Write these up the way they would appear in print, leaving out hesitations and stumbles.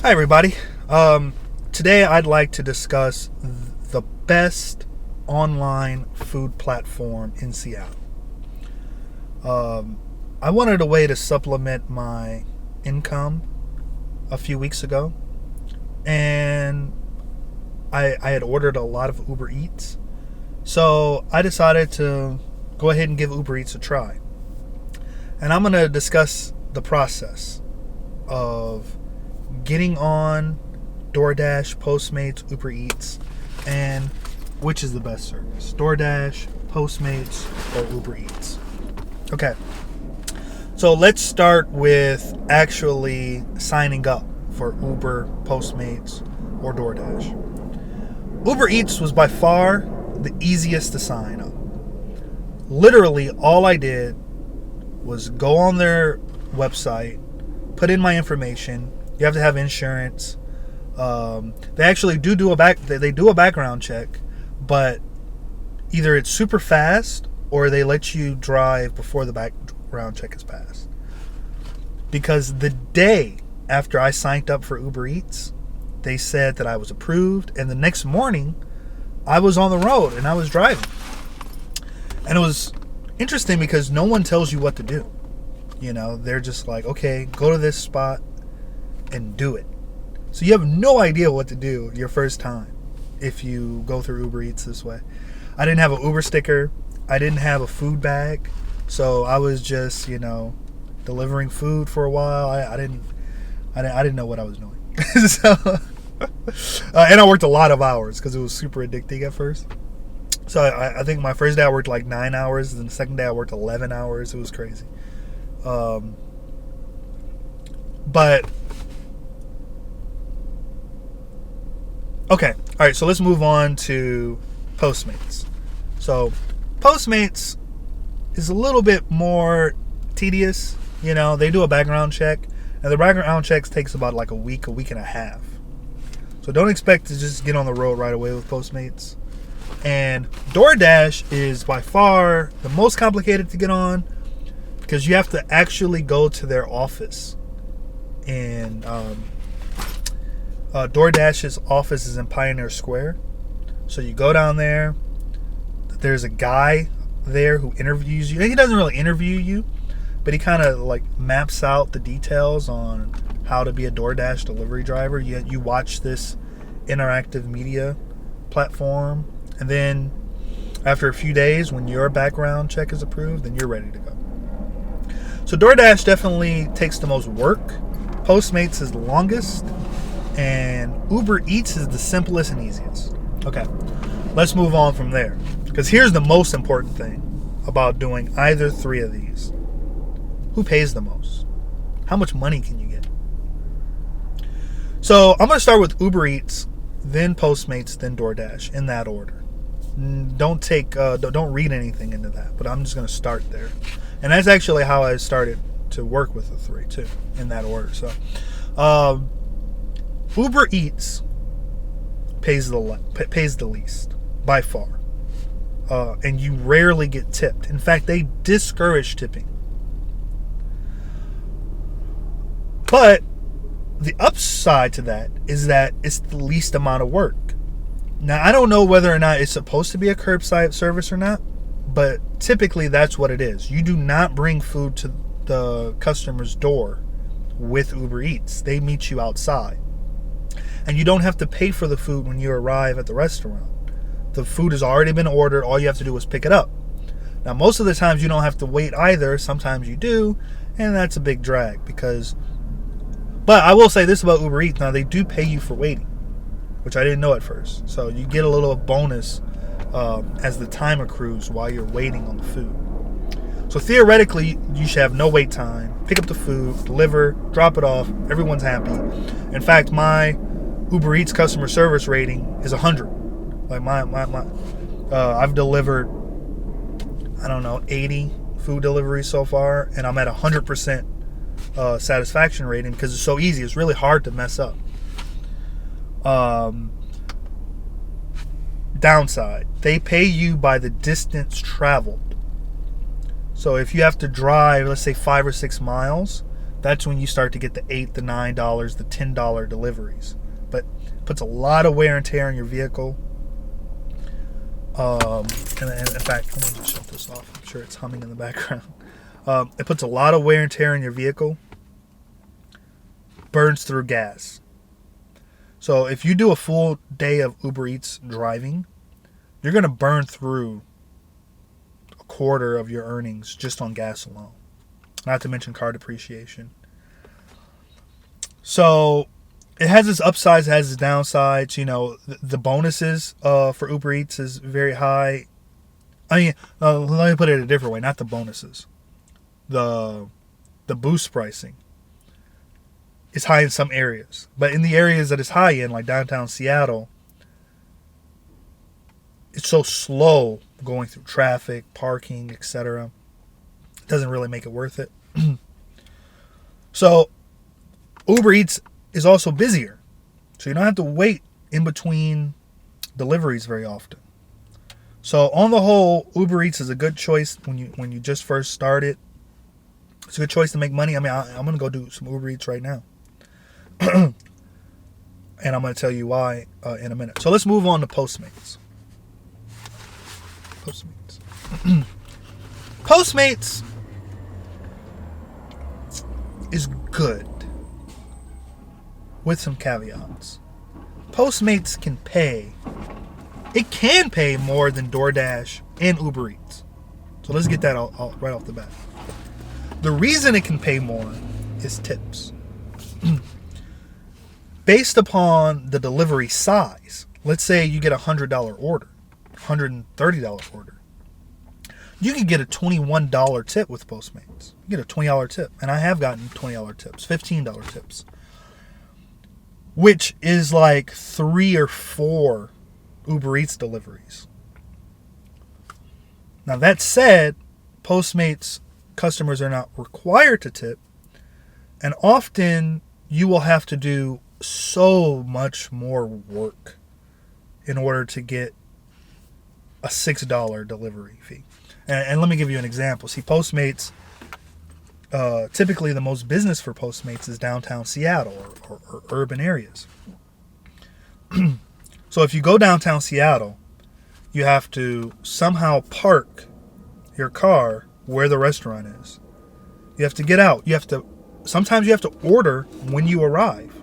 Hi, everybody. Today I'd like to discuss the best online food platform in Seattle. I wanted a way to supplement my income a few weeks ago, and I had ordered a lot of Ubereats. So I decided to go ahead and give Ubereats a try. And I'm going to discuss the process of getting on Doordash, Postmates, Ubereats, and which is the best service, Doordash, Postmates, or Ubereats. Okay, so let's start with actually signing up for Uber, Postmates, or Doordash. Ubereats was by far the easiest to sign up. Literally, all I did was go on their website, put in my information. You have to have insurance. They actually do a background check, but either it's super fast or they let you drive before the background check is passed. Because the day after I signed up for Ubereats, they said that I was approved, and the next morning I was on the road and I was driving. And it was interesting because no one tells you what to do. You know, they're just like, okay, go to this spot and do it. So you have no idea what to do your first time if you go through Ubereats this way. I didn't have an Uber sticker. I didn't have a food bag. So I was just, delivering food for a while. I didn't know what I was doing. And I worked a lot of hours because it was super addicting at first. So I think my first day I worked like 9 hours, and the second day I worked 11 hours. It was crazy. But okay, all right. So let's move on to Postmates. So Postmates is a little bit more tedious. They do a background check, and the background checks takes about like a week and a half. So don't expect to just get on the road right away with Postmates. And Doordash is by far the most complicated to get on because you have to actually go to their office. And Doordash's office is in Pioneer Square. So you go down there. There's a guy there who interviews you. He doesn't really interview you, but he kind of like maps out the details on how to be a Doordash delivery driver. You watch this interactive media platform, and then after a few days, when your background check is approved, then you're ready to go. So Doordash definitely takes the most work. Postmates is the longest, and Ubereats is the simplest and easiest. Okay, let's move on from there, because here's the most important thing about doing either three of these. Who pays the most? How much money can you get? So I'm going to start with Ubereats, then Postmates, then Doordash, in that order. Don't read anything into that, but I'm just going to start there. And that's actually how I started to work with the three too, in that order. So Ubereats pays the least by far, and you rarely get tipped. In fact, they discourage tipping. But the upside to that is that it's the least amount of work. Now, I don't know whether or not it's supposed to be a curbside service or not, but typically that's what it is. You do not bring food to the customer's door with Ubereats. They meet you outside. And you don't have to pay for the food when you arrive at the restaurant. The food has already been ordered. All you have to do is pick it up. Now, most of the times you don't have to wait either. Sometimes you do, and that's a big drag But I will say this about Ubereats. Now, they do pay you for waiting, which I didn't know at first. So you get a little bonus as the time accrues while you're waiting on the food. So theoretically, you should have no wait time. Pick up the food, deliver, drop it off. Everyone's happy. In fact, my Ubereats customer service rating is 100. Like I've delivered, 80 food deliveries so far, and I'm at 100% satisfaction rating because it's so easy. It's really hard to mess up. Downside, they pay you by the distance traveled. So if you have to drive, let's say 5 or 6 miles, that's when you start to get the $8, the $9, the $10 deliveries. But it puts a lot of wear and tear on your vehicle. And in fact, let me just shut this off. I'm sure it's humming in the background. It puts a lot of wear and tear on your vehicle. Burns through gas. So if you do a full day of Uber Eats driving, you're going to burn through a quarter of your earnings just on gas alone. Not to mention car depreciation. So it has its upsides, it has its downsides. You know, the bonuses for Uber Eats is very high. I mean, let me put it a different way. Not the bonuses. The boost pricing is high in some areas. But in the areas that it's high in, like downtown Seattle, it's so slow going through traffic, parking, etc. It doesn't really make it worth it. So Uber Eats is also busier. So you don't have to wait in between deliveries very often. So on the whole, Uber Eats is a good choice when you just first start it. It's a good choice to make money. I mean, I'm going to go do some Uber Eats right now. And I'm going to tell you why in a minute. So let's move on to Postmates. Postmates is good with some caveats. Postmates can pay. It can pay more than Doordash and Uber Eats. So let's get that all right off the bat. The reason it can pay more is tips. Based upon the delivery size, let's say you get a $100 order, $130 order. You can get a $21 tip with Postmates. You get a $20 tip. And I have gotten $20 tips, $15 tips. Which is like 3 or 4 Uber Eats deliveries. Now that said, Postmates customers are not required to tip. And often you will have to do so much more work in order to get a $6 delivery fee. And let me give you an example. See, Postmates, typically the most business for Postmates is downtown Seattle or urban areas. So if you go downtown Seattle, you have to somehow park your car where the restaurant is. You have to get out. Sometimes you have to order when you arrive.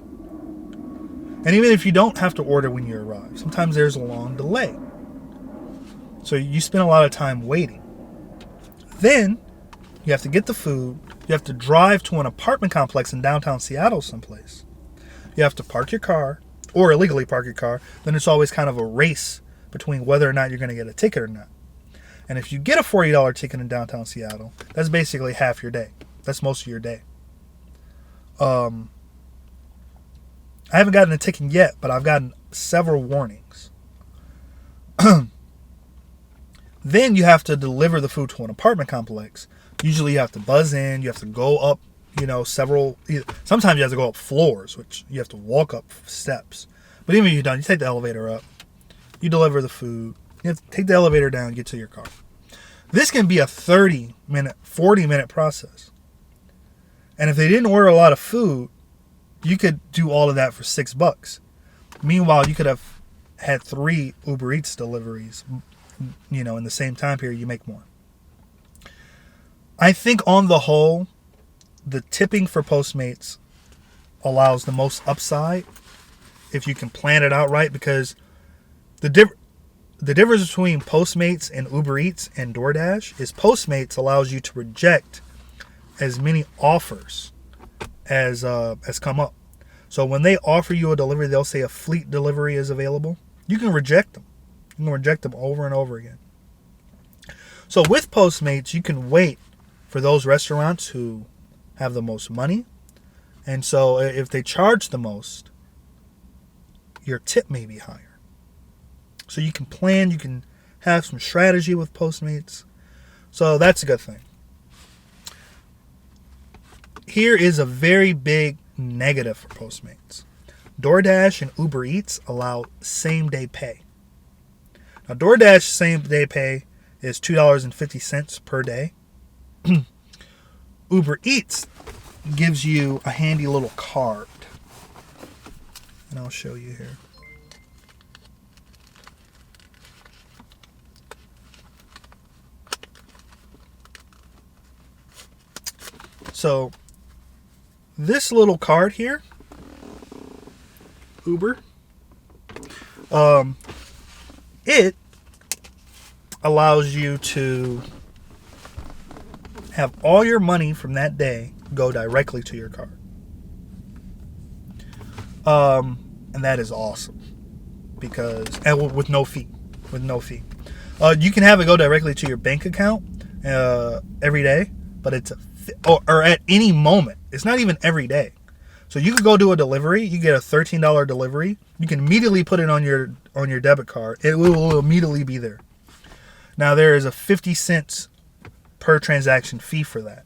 And even if you don't have to order when you arrive, sometimes there's a long delay. So you spend a lot of time waiting. Then you have to get the food. You have to drive to an apartment complex in downtown Seattle someplace. You have to park your car or illegally park your car. Then it's always kind of a race between whether or not you're going to get a ticket or not. And if you get a $40 ticket in downtown Seattle, that's basically half your day. That's most of your day. I haven't gotten a ticket yet, but I've gotten several warnings. Then you have to deliver the food to an apartment complex. Usually you have to buzz in. You have to go up, several. Sometimes you have to go up floors, which you have to walk up steps. But even if you're done, you take the elevator up. You deliver the food. You have to take the elevator down and get to your car. This can be a 30-minute, 40-minute process. And if they didn't order a lot of food, you could do all of that for $6. Meanwhile, you could have had 3 Uber Eats deliveries, in the same time period. You make more. I think on the whole, the tipping for Postmates allows the most upside if you can plan it out right, because the difference between Postmates and Uber Eats and DoorDash is Postmates allows you to reject as many offers as come up. So when they offer you a delivery, they'll say a fleet delivery is available. You can reject them. You can reject them over and over again. So with Postmates, you can wait for those restaurants who have the most money. And so if they charge the most, your tip may be higher. So you can plan, you can have some strategy with Postmates. So that's a good thing. Here is a very big negative for Postmates. DoorDash and Uber Eats allow same-day pay. Now, DoorDash same-day pay is $2.50 per day. Uber Eats gives you a handy little card. And I'll show you here. So this little card here, Uber, it allows you to have all your money from that day go directly to your card. And that is awesome and with no fee. You can have it go directly to your bank account every day, but it's or at any moment. It's not even every day. So you could go do a delivery. You get a $13 delivery. You can immediately put it on your debit card. It will immediately be there. Now there is a 50 cents per transaction fee for that.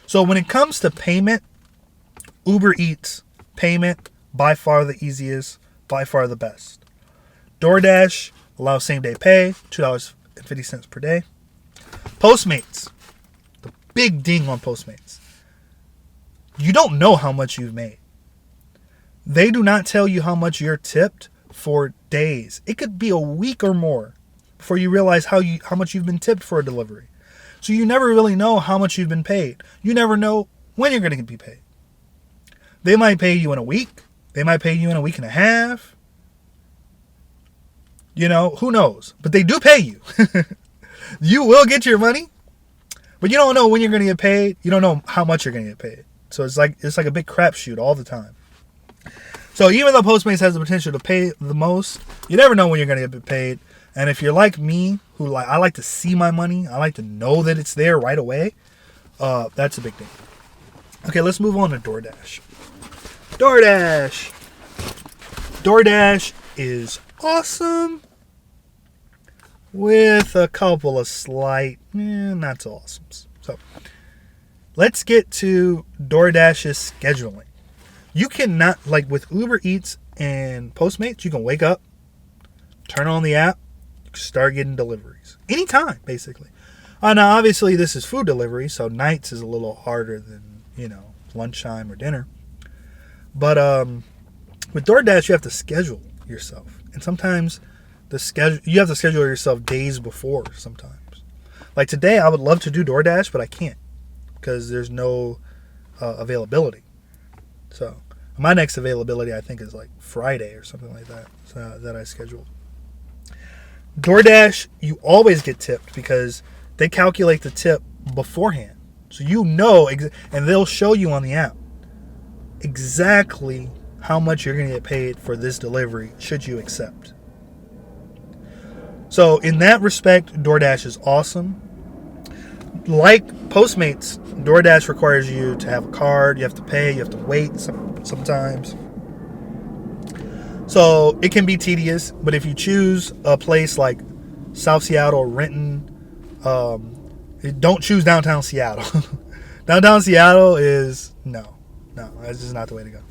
So when it comes to payment, Ubereats payment, by far the easiest, by far the best. Doordash allows same day pay, $2.50 per day. Postmates, the big ding on Postmates. You don't know how much you've made. They do not tell you how much you're tipped for days. It could be a week or more before you realize how much you've been tipped for a delivery. So you never really know how much you've been paid. You never know when you're going to be paid. They might pay you in a week. They might pay you in a week and a half. You know, who knows? But they do pay you. You will get your money, but you don't know when you're going to get paid. You don't know how much you're going to get paid. So it's like a big crapshoot all the time. So even though Postmates has the potential to pay the most, you never know when you're going to get paid. And if you're like me, I like to see my money, I like to know that it's there right away. That's a big thing. Okay, let's move on to Doordash. Doordash is awesome with a couple of slight, not so awesome. So let's get to Doordash's scheduling. You cannot, like with Uber Eats and Postmates, you can wake up, turn on the app, start getting deliveries. Anytime, basically. Now, obviously, this is food delivery, so nights is a little harder than, lunchtime or dinner. But with Doordash, you have to schedule yourself. And sometimes you have to schedule yourself days before sometimes. Like today, I would love to do Doordash, but I can't because there's no availability. So my next availability, I think, is like Friday or something like that, that I scheduled. Doordash, you always get tipped because they calculate the tip beforehand. So and they'll show you on the app exactly how much you're going to get paid for this delivery should you accept. So in that respect, Doordash is awesome. Like Postmates, Doordash requires you to have a card. You have to pay. You have to wait sometimes. So it can be tedious. But if you choose a place like South Seattle or Renton, don't choose downtown Seattle. Downtown Seattle is no, that's just not the way to go.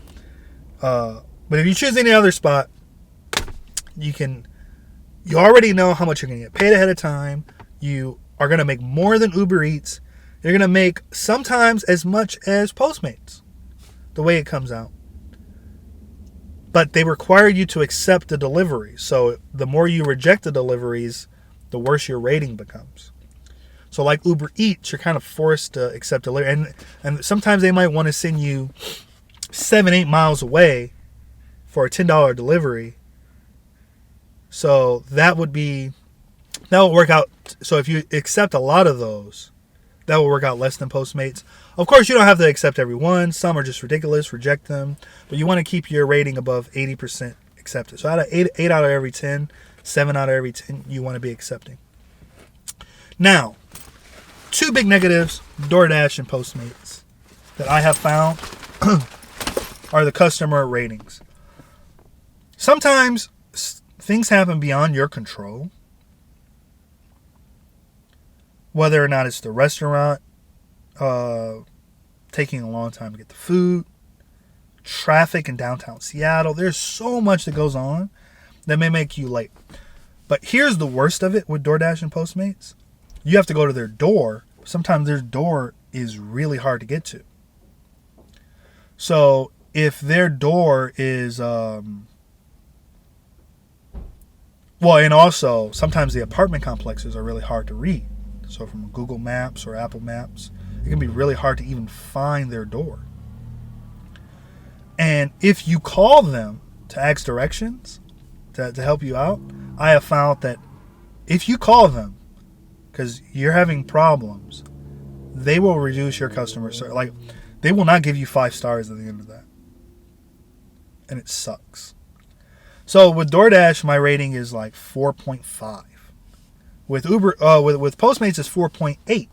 But if you choose any other spot, you already know how much you're going to get paid ahead of time. You are going to make more than Uber Eats. You're going to make sometimes as much as Postmates, the way it comes out. But they require you to accept the delivery. So the more you reject the deliveries, the worse your rating becomes. So like Uber Eats, you're kind of forced to accept delivery. And sometimes they might want to send you 7-8 miles away for a $10 delivery. So that will work out. So if you accept a lot of those, that will work out less than Postmates. Of course, you don't have to accept every one. Some are just ridiculous. Reject them. But you want to keep your rating above 80% accepted. So out of 8 out of every 10, 7 out of every 10, you want to be accepting. Now, two big negatives, Doordash and Postmates, that I have found are the customer ratings. Sometimes things happen beyond your control. Whether or not it's the restaurant taking a long time to get the food, traffic in downtown Seattle. There's so much that goes on that may make you late. But here's the worst of it with Doordash and Postmates. You have to go to their door. Sometimes their door is really hard to get to. So if their door is, and also sometimes the apartment complexes are really hard to read. So from Google Maps or Apple Maps, it can be really hard to even find their door. And if you call them to ask directions, to help you out, I have found that if you call them because you're having problems, they will reduce your customer service. Like, they will not give you 5 stars at the end of that. And it sucks. So with DoorDash, my rating is like 4.5. With with Postmates, it's 4.8.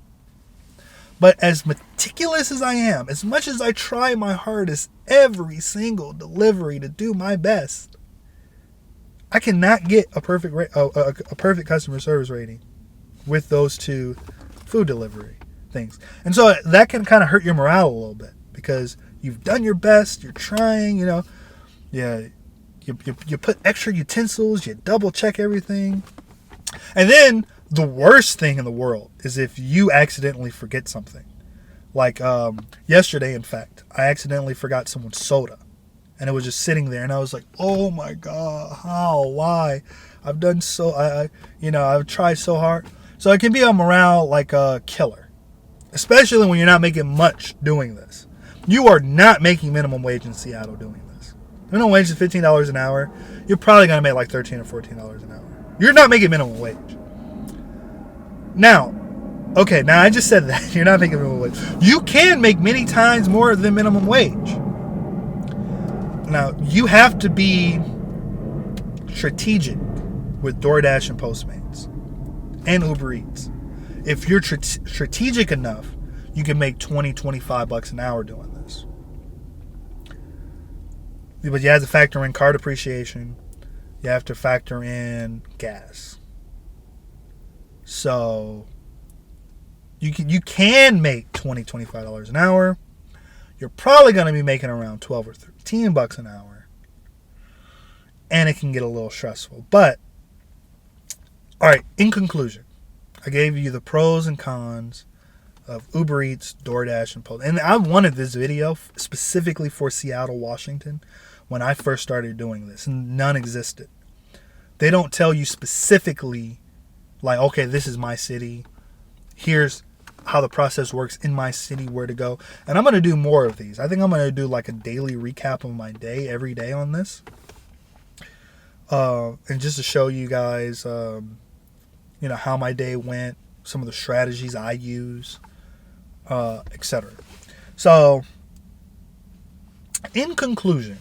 But as meticulous as I am, as much as I try my hardest every single delivery to do my best, I cannot get a perfect customer service rating with those two food delivery things. And so that can kind of hurt your morale a little bit because you've done your best, you're trying, yeah, you put extra utensils, you double check everything. And then the worst thing in the world is if you accidentally forget something. Like yesterday, in fact, I accidentally forgot someone's soda. And it was just sitting there, and I was like, "Oh my God, how? Why? I've done so. I've tried so hard." So it can be a morale like a killer, especially when you're not making much doing this. You are not making minimum wage in Seattle doing this. Minimum wage is $15 an hour. You're probably gonna make like $13 or $14 an hour. You're not making minimum wage. Now I just said that you're not making minimum wage. You can make many times more than minimum wage. Now, you have to be strategic with DoorDash and Postmates and Ubereats. If you're strategic enough, you can make $20-$25 an hour doing this. But you have to factor in car depreciation. You have to factor in gas. So you can make $20-$25 an hour. You're probably going to be making around $12 or $13 an hour. And it can get a little stressful. But, all right, in conclusion, I gave you the pros and cons of Ubereats, DoorDash, and Post. And I wanted this video specifically for Seattle, Washington, when I first started doing this. And none existed. They don't tell you specifically, like, okay, this is my city. Here's how the process works in my city, where to go. And I'm going to do more of these. I think I'm going to do like a daily recap of my day every day on this. And just to show you guys, how my day went, some of the strategies I use, etc. So, in conclusion,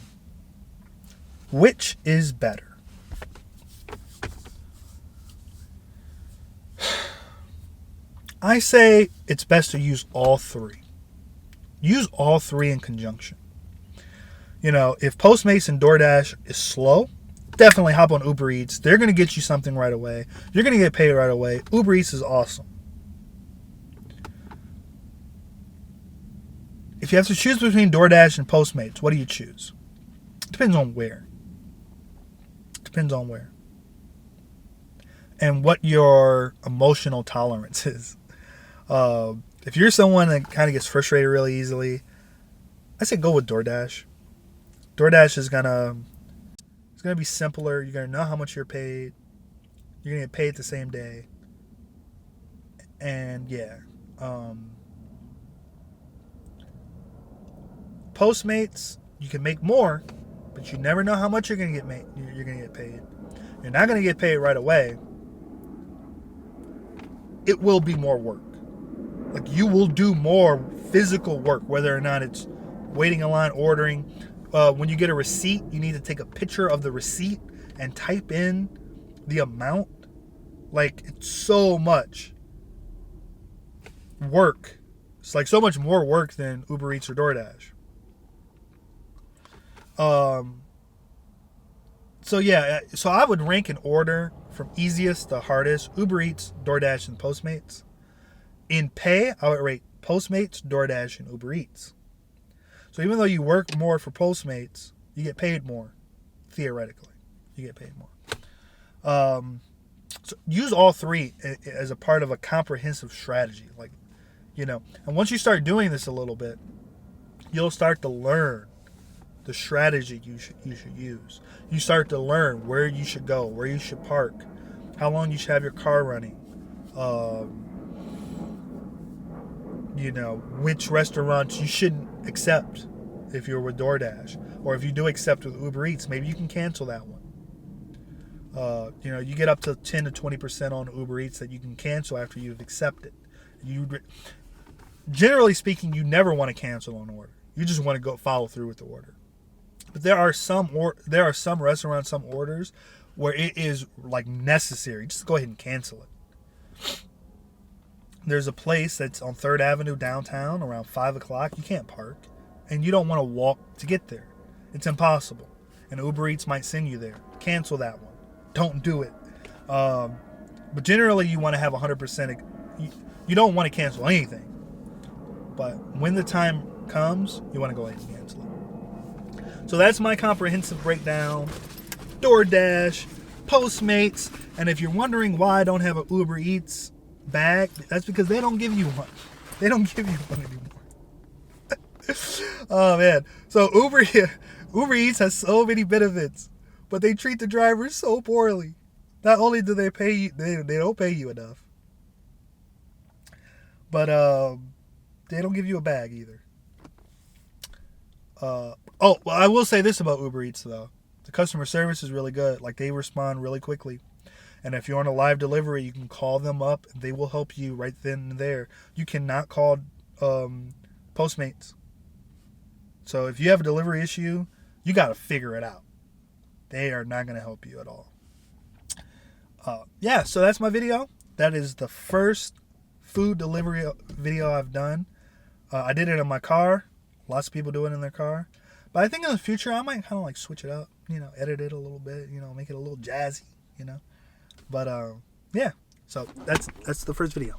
which is better? I say it's best to use all three. Use all three in conjunction. If Postmates and DoorDash is slow, definitely hop on Ubereats. They're going to get you something right away. You're going to get paid right away. Ubereats is awesome. If you have to choose between DoorDash and Postmates, what do you choose? Depends on where. And what your emotional tolerance is. If you're someone that kind of gets frustrated really easily, I say go with DoorDash. DoorDash is gonna be simpler. You're gonna know how much you're paid. You're gonna get paid the same day. And yeah, Postmates, you can make more, but you never know how much you're gonna get paid. You're not gonna get paid right away. It will be more work. Like, you will do more physical work, whether or not it's waiting in line, ordering. When you get a receipt, you need to take a picture of the receipt and type in the amount. Like, it's so much work. It's like so much more work than Ubereats or DoorDash. So I would rank an order from easiest to hardest: Ubereats, DoorDash, and Postmates. In pay, I would rate Postmates, DoorDash, and Ubereats. So even though you work more for Postmates, you get paid more. Theoretically, you get paid more. So use all three as a part of a comprehensive strategy. And once you start doing this a little bit, you'll start to learn the strategy you should use. You start to learn where you should go, where you should park, how long you should have your car running, which restaurants you shouldn't accept if you're with DoorDash, or if you do accept with Uber Eats, maybe you can cancel that one. You get up to 10 to 20% on Uber Eats that you can cancel after you've accepted. Generally speaking, you never want to cancel an order. You just want to go follow through with the order. But there are some restaurants, some orders where it is like necessary. Just go ahead and cancel it. There's a place that's on 3rd Avenue downtown around 5 o'clock. You can't park, and you don't want to walk to get there. It's impossible. And Uber Eats might send you there. Cancel that one. Don't do it. But generally, you want to have 100%. You don't want to cancel anything. But when the time comes, you want to go ahead and cancel it. So that's my comprehensive breakdown. DoorDash, Postmates, and if you're wondering why I don't have an Uber Eats bag, that's because they don't give you one. They don't give you one anymore. Oh man. So Uber Eats has so many benefits, but they treat the drivers so poorly. Not only do they pay you, they don't pay you enough, but they don't give you a bag either. Well, I will say this about Uber Eats though. The customer service is really good. Like, they respond really quickly. And if you're on a live delivery, you can call them up. They will help you right then and there. You cannot call Postmates. So if you have a delivery issue, you got to figure it out. They are not going to help you at all. So that's my video. That is the first food delivery video I've done. I did it in my car. Lots of people do it in their car. But I think in the future, I might kind of like switch it up. Edit it a little bit. Make it a little jazzy. But yeah. So that's the first video.